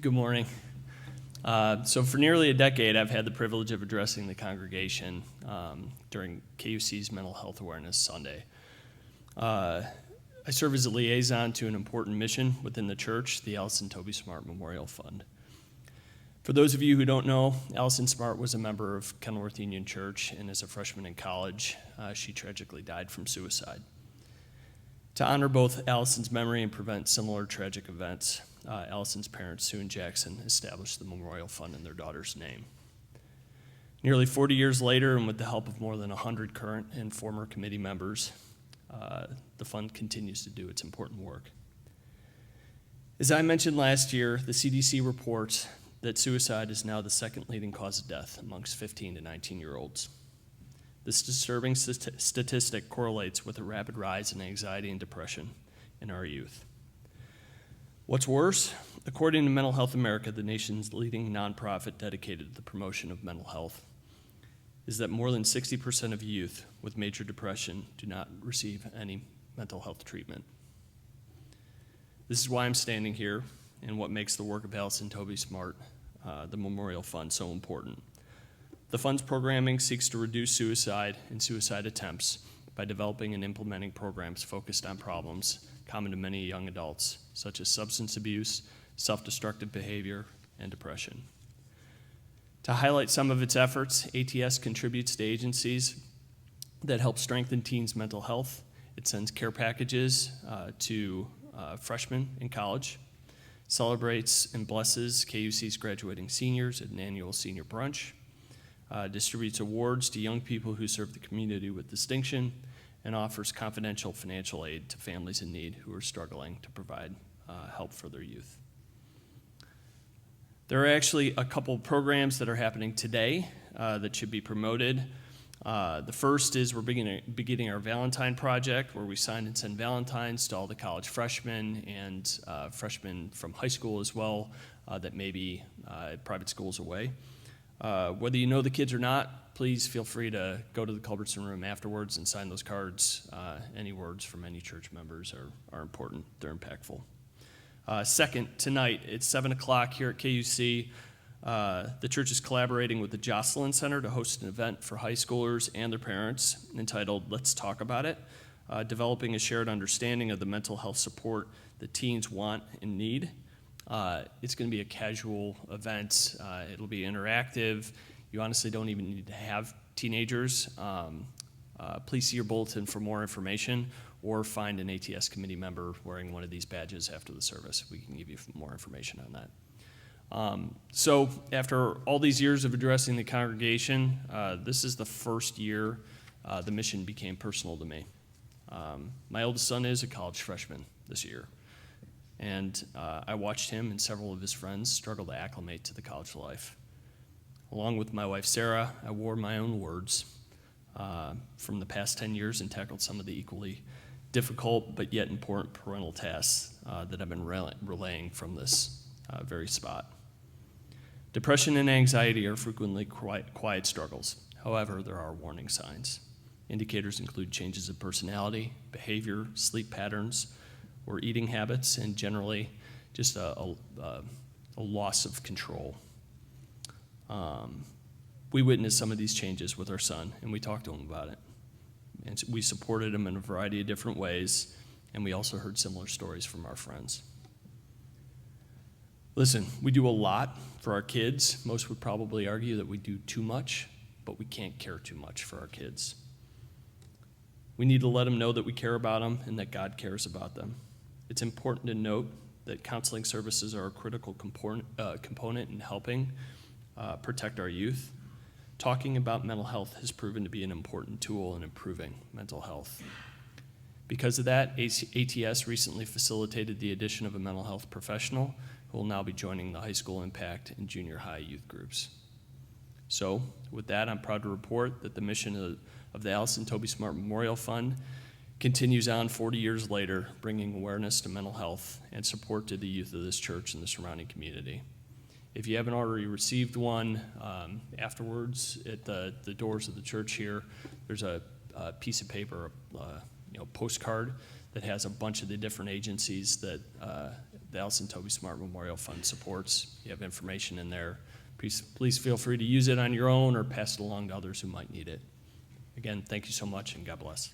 Good morning. So for nearly a decade, I've had the privilege of addressing the congregation during KUC's Mental Health Awareness Sunday. I serve as a liaison to an important mission within the church, the Alison Tobey Smart Memorial Fund. For those of you who don't know, Alison Smart was a member of Kenilworth Union Church, and as a freshman in college, she tragically died from suicide. To honor both Alison's memory and prevent similar tragic events, Alison's parents, Sue and Jackson, established the Memorial Fund in their daughter's name. Nearly 40 years later, and with the help of more than 100 current and former committee members, the fund continues to do its important work. As I mentioned last year, the CDC reports that suicide is now the second leading cause of death amongst 15 to 19-year-olds. This disturbing statistic correlates with a rapid rise in anxiety and depression in our youth. What's worse, according to Mental Health America, the nation's leading nonprofit dedicated to the promotion of mental health, is that more than 60% of youth with major depression do not receive any mental health treatment. This is why I'm standing here and what makes the work of Alison Tobey Smart, the Memorial Fund, so important. The fund's programming seeks to reduce suicide and suicide attempts by developing and implementing programs focused on problems common to many young adults, such as substance abuse, self-destructive behavior, and depression. To highlight some of its efforts, ATS contributes to agencies that help strengthen teens' mental health. It sends care packages to freshmen in college, celebrates and blesses KUC's graduating seniors at an annual senior brunch, distributes awards to young people who serve the community with distinction, and offers confidential financial aid to families in need who are struggling to provide help for their youth. There are actually a couple of programs that are happening today that should be promoted. The first is we're beginning our Valentine Project, where we sign and send Valentines to all the college freshmen and freshmen from high school as well that may be at private schools away. Whether you know the kids or not, please feel free to go to the Culbertson room afterwards and sign those cards. Any words from any church members are important. They're impactful. Second, tonight at 7 o'clock here at KUC, the church is collaborating with the Jocelyn Center to host an event for high schoolers and their parents entitled Let's Talk About It, developing a shared understanding of the mental health support that teens want and need. It's going to be a casual event. It'll be interactive. You honestly don't even need to have teenagers. Please see your bulletin for more information, or find an ATS committee member wearing one of these badges after the service. We can give you more information on that. So after all these years of addressing the congregation, this is the first year the mission became personal to me. My oldest son is a college freshman this year. And I watched him and several of his friends struggle to acclimate to the college life. Along with my wife, Sarah, I wore my own words from the past 10 years and tackled some of the equally difficult but yet important parental tasks that I've been relaying from this very spot. Depression and anxiety are frequently quiet struggles. However, there are warning signs. Indicators include changes of personality, behavior, sleep patterns, or eating habits, and generally just a loss of control. We witnessed some of these changes with our son, and we talked to him about it. And we supported him in a variety of different ways, and we also heard similar stories from our friends. Listen, we do a lot for our kids. Most would probably argue that we do too much, but we can't care too much for our kids. We need to let them know that we care about them and that God cares about them. It's important to note that counseling services are a critical component in helping protect our youth. Talking about mental health has proven to be an important tool in improving mental health. Because of that, ATS recently facilitated the addition of a mental health professional who will now be joining the high school impact and junior high youth groups. So, with that, I'm proud to report that the mission of the Alison Tobey Smart Memorial Fund continues on 40 years later, bringing awareness to mental health and support to the youth of this church and the surrounding community. If you haven't already received one, afterwards at the doors of the church here, there's a piece of paper, postcard that has a bunch of the different agencies that the Alison Tobey Smart Memorial Fund supports. You have information in there. Please feel free to use it on your own or pass it along to others who might need it. Again, thank you so much, and God bless.